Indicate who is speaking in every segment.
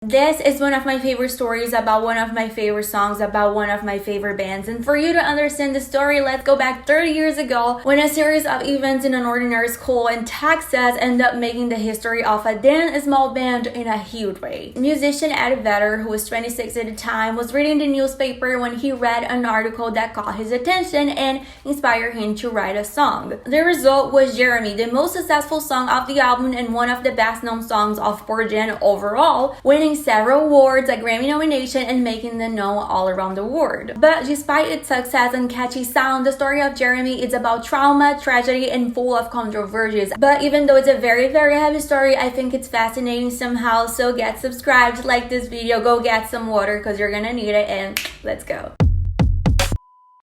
Speaker 1: This is one of my favorite stories about one of my favorite songs about one of my favorite bands. And for you to understand the story, let's go back 30 years ago when a series of events in an ordinary school in Texas ended up making the history of a then small band in a huge way. Musician Eddie Vedder, who was 26 at the time, was reading the newspaper when he read an article that caught his attention and inspired him to write a song. The result was Jeremy, the most successful song of the album and one of the best known songs of Pearl Jam overall, winning several awards, a Grammy nomination, and making them known all around the world. But despite its success and catchy sound, the story of Jeremy is about trauma, tragedy, and full of controversies. But even though it's a very heavy story, I think it's fascinating somehow. So get subscribed, like this video, go get some water because you're gonna need it, and let's go.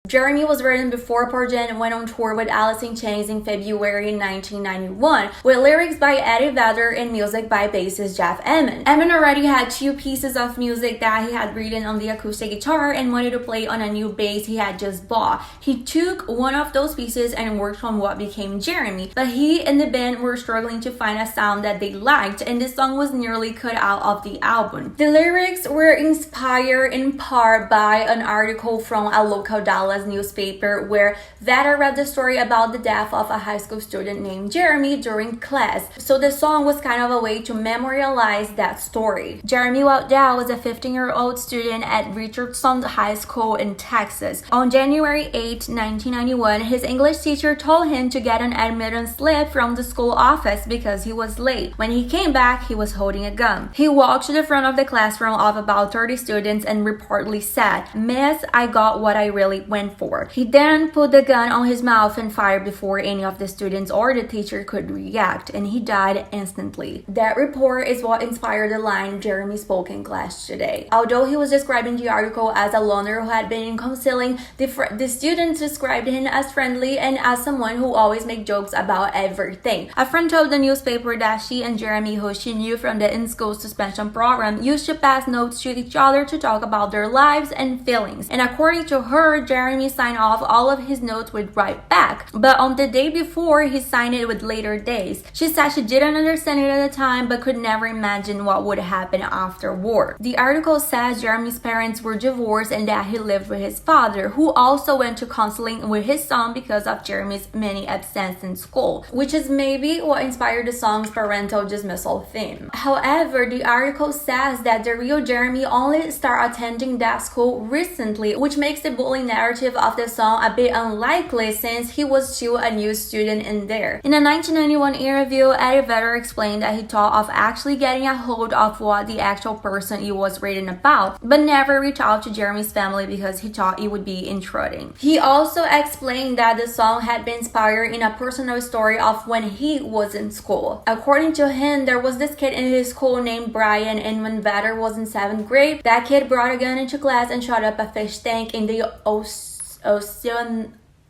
Speaker 1: Jeremy was written before Pearl Jam went on tour with Alice in Chains in February 1991, with lyrics by Eddie Vedder and music by bassist Jeff Ament. Ament already had two pieces of music that he had written on the acoustic guitar and wanted to play on a new bass he had just bought. He took one of those pieces and worked on what became Jeremy, but he and the band were struggling to find a sound that they liked, and this song was nearly cut out of the album. The lyrics were inspired in part by an article from a local Dallas newspaper where Vedder read the story about the death of a high school student named Jeremy during class. So the song was kind of a way to memorialize that story. Jeremy Waldell was a 15-year-old student at Richardson High School in Texas. On January 8, 1991, his English teacher told him to get an admittance slip from the school office because he was late. When he came back, he was holding a gun. He walked to the front of the classroom of about 30 students and reportedly said, "Miss, I got what I really went for." He then put the gun on his mouth and fired before any of the students or the teacher could react, and he died instantly. That report is what inspired the line Jeremy spoke in class today. Although he was describing the article as a loner who had been in counseling, the students described him as friendly and as someone who always made jokes about everything. A friend told the newspaper that she and Jeremy, who she knew from the in-school suspension program, used to pass notes to each other to talk about their lives and feelings. And according to her, Jeremy signed off all of his notes would write back, but on the day before, he signed it with later days. She said she didn't understand it at the time but could never imagine what would happen afterward. The article says Jeremy's parents were divorced and that he lived with his father, who also went to counseling with his son because of Jeremy's many absences in school, which is maybe what inspired the song's parental dismissal theme. However, the article says that the real Jeremy only started attending that school recently, which makes the bullying narrative of the song a bit unlikely since he was still a new student in there. In a 1991 interview, Eddie Vedder explained that he thought of actually getting a hold of what the actual person he was writing about, but never reached out to Jeremy's family because he thought it would be intruding. He also explained that the song had been inspired in a personal story of when he was in school. According to him, there was this kid in his school named Brian, and when Vedder was in 7th grade, that kid brought a gun into class and shot up a fish tank in the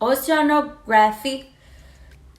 Speaker 1: oceanography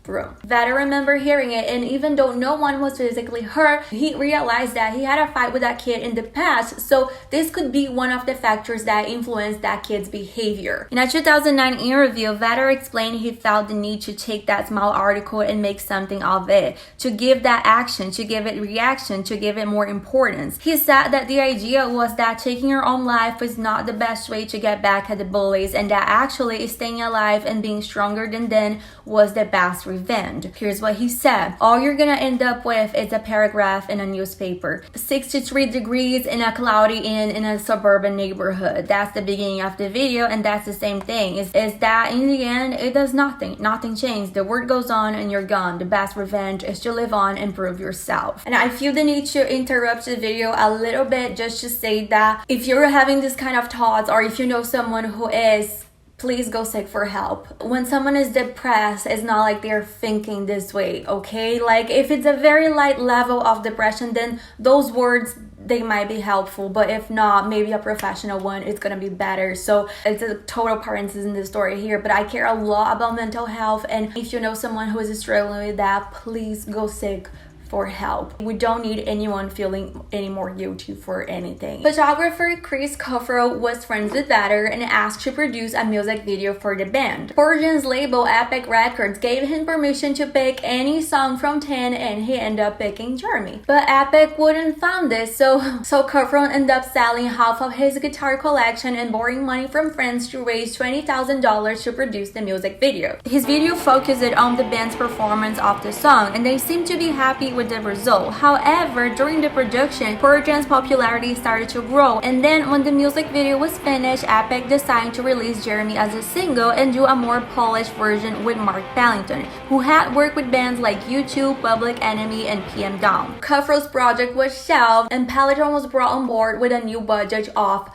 Speaker 1: room. Vedder remembered hearing it, and even though no one was physically hurt, he realized that he had a fight with that kid in the past, so this could be one of the factors that influenced that kid's behavior. In a 2009 interview, Vedder explained he felt the need to take that small article and make something of it, to give that action, to give it reaction, to give it more importance. He said that the idea was that taking your own life is not the best way to get back at the bullies, and that actually staying alive and being stronger than them was the best revenge. Here's what he said. "All you're gonna end up with is a paragraph in a newspaper. 63 degrees in a cloudy inn in a suburban neighborhood." That's the beginning of the video, and that's the same thing. Is that in the end, it does nothing. Nothing changed. The word goes on and you're gone. The best revenge is to live on and prove yourself. And I feel the need to interrupt the video a little bit just to say that if you're having this kind of thoughts, or if you know someone who is, please go seek for help. When someone is depressed, it's not like they're thinking this way, okay? Like, if it's a very light level of depression, then those words, they might be helpful, but if not, maybe a professional one is gonna be better. So it's a total parenthesis in the story here, but I care a lot about mental health, and if you know someone who is struggling with that, please go seek for help. We don't need anyone feeling any more guilty for anything. Photographer Chris Coffero was friends with Vedder and asked to produce a music video for the band. Pearl Jam's label Epic Records gave him permission to pick any song from 10 and he ended up picking Jeremy. But Epic wouldn't fund this, so Coffero ended up selling half of his guitar collection and borrowing money from friends to raise $20,000 to produce the music video. His video focused on the band's performance of the song and they seemed to be happy with the result. However, during the production, Pearl Jam's popularity started to grow, and then when the music video was finished, Epic decided to release Jeremy as a single and do a more polished version with Mark Pellington, who had worked with bands like U2, Public Enemy, and PM Dawn. Cuffero's project was shelved and Pellington was brought on board with a new budget of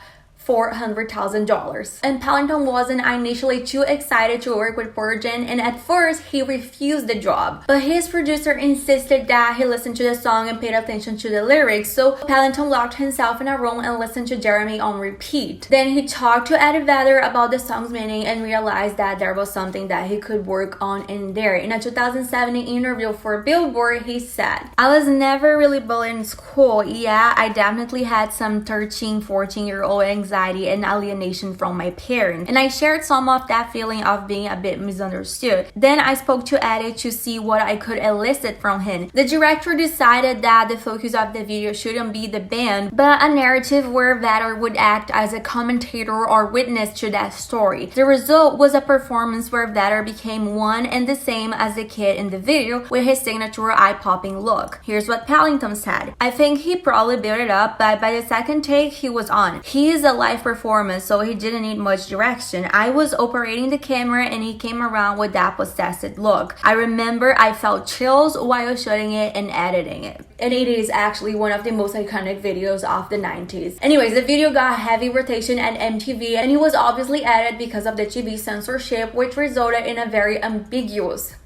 Speaker 1: $400,000. And Pellington wasn't initially too excited to work with Pearl Jam, and at first he refused the job. But his producer insisted that he listen to the song and paid attention to the lyrics, so Pellington locked himself in a room and listened to Jeremy on repeat. Then he talked to Eddie Vedder about the song's meaning and realized that there was something that he could work on in there. In a 2017 interview for Billboard, he said, "I was never really bullied in school. Yeah, I definitely had some 13, 14-year-old anxiety and alienation from my parents, and I shared some of that feeling of being a bit misunderstood. Then I spoke to Eddie to see what I could elicit from him. The director decided that the focus of the video shouldn't be the band, but a narrative where Vedder would act as a commentator or witness to that story. The result was a performance where Vedder became one and the same as the kid in the video with his signature eye-popping look." Here's what Pellington said, "I think he probably built it up, but by the second take, he was on. He is a live performance, so he didn't need much direction. I was operating the camera and he came around with that possessed look. I remember I felt chills while shooting it and editing it." And it is actually one of the most iconic videos of the 90s. Anyways, the video got heavy rotation at MTV and it was obviously added because of the TV censorship, which resulted in a very ambiguous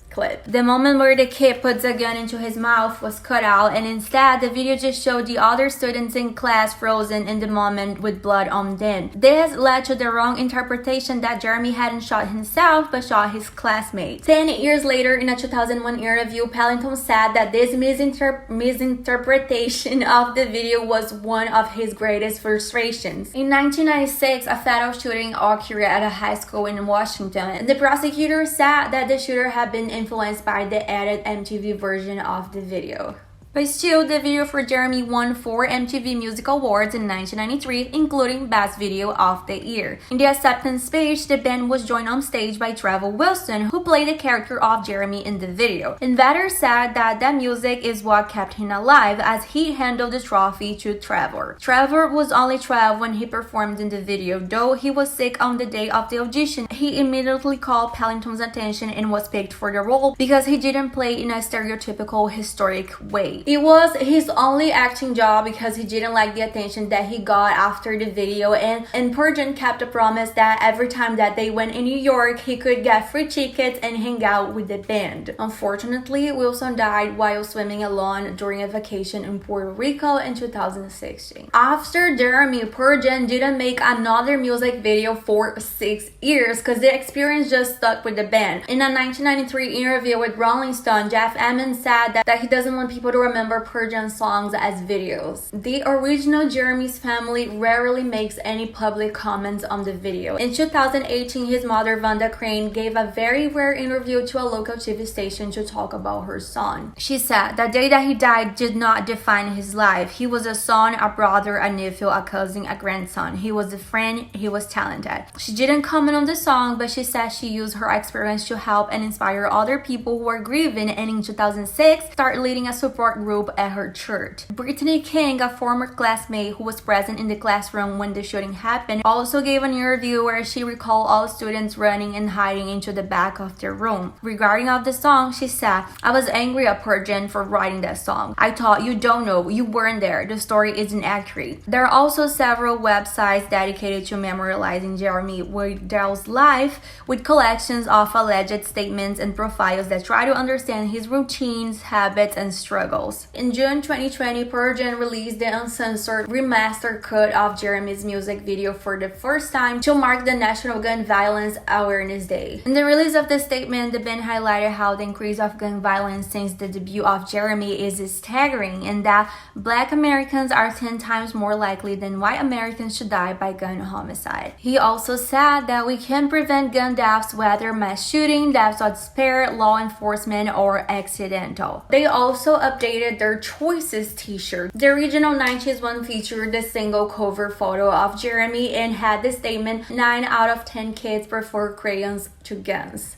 Speaker 1: clip. The moment where the kid puts a gun into his mouth was cut out, and instead the video just showed the other students in class frozen in the moment with blood on them. This led to the wrong interpretation that Jeremy hadn't shot himself but shot his classmates. 10 years later, in a 2001 interview, Pellington said that this misinterpretation of the video was one of his greatest frustrations. In 1996, a fatal shooting occurred at a high school in Washington, and the prosecutor said that the shooter had been influenced by the edited MTV version of the video. But still, the video for Jeremy won 4 MTV Music Awards in 1993, including Best Video of the Year. In the acceptance speech, the band was joined on stage by Trevor Wilson, who played the character of Jeremy in the video. And Vedder said that that music is what kept him alive, as he handed the trophy to Trevor. Trevor was only 12 when he performed in the video, though he was sick on the day of the audition. He immediately called Pellington's attention and was picked for the role because he didn't play in a stereotypical historic way. It was his only acting job because he didn't like the attention that he got after the video, and Pearl Jam kept a promise that every time that they went in New York, he could get free tickets and hang out with the band. Unfortunately, Wilson died while swimming alone during a vacation in Puerto Rico in 2016. After Jeremy, Pearl Jam didn't make another music video for 6 years because the experience just stuck with the band. In a 1993 interview with Rolling Stone, Jeff Emmons said that he doesn't want people to remember Pearl Jam songs as videos. The original Jeremy's family rarely makes any public comments on the video. In 2018, his mother, Vanda Crane, gave a very rare interview to a local TV station to talk about her son. She said the day that he died did not define his life. He was a son, a brother, a nephew, a cousin, a grandson. He was a friend. He was talented. She didn't comment on the song, but she said she used her experience to help and inspire other people who are grieving, and in 2006, started leading a support group at her church. Brittany King, a former classmate who was present in the classroom when the shooting happened, also gave an interview where she recalled all students running and hiding into the back of their room. Regarding of the song, she said, "I was angry at Pearl Jam for writing that song. I thought, you don't know, you weren't there, the story isn't accurate." There are also several websites dedicated to memorializing Jeremy Widell's life, with collections of alleged statements and profiles that try to understand his routines, habits, and struggles. girls. In June 2020, Pearl Jam released the uncensored remastered cut of Jeremy's music video for the first time to mark the National Gun Violence Awareness Day. In the release of the statement, the band highlighted how the increase of gun violence since the debut of Jeremy is staggering, and that Black Americans are 10 times more likely than white Americans to die by gun homicide. He also said that we can prevent gun deaths, whether mass shooting, deaths of despair, law enforcement, or accidental. They also updated their Choices t-shirt. The original 90s one featured the single cover photo of Jeremy and had the statement, 9 out of 10 kids prefer crayons to guns.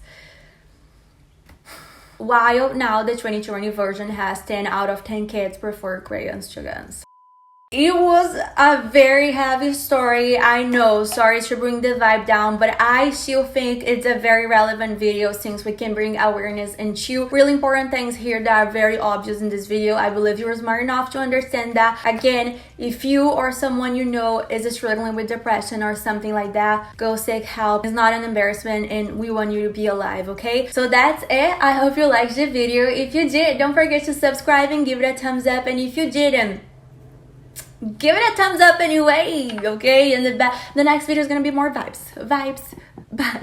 Speaker 1: While now the 2020 version has 10 out of 10 kids prefer crayons to guns. It was a very heavy story, I know, sorry to bring the vibe down, but I still think it's a very relevant video since we can bring awareness into really important things here that are very obvious in this video. I believe you're smart enough to understand that. Again, if you or someone you know is struggling with depression or something like that, go seek help. It's not an embarrassment and we want you to be alive, okay? So that's it. I hope you liked the video. If you did, don't forget to subscribe and give it a thumbs up, and if you didn't, give it a thumbs up anyway, okay? And the next video is gonna be more vibes. Bye.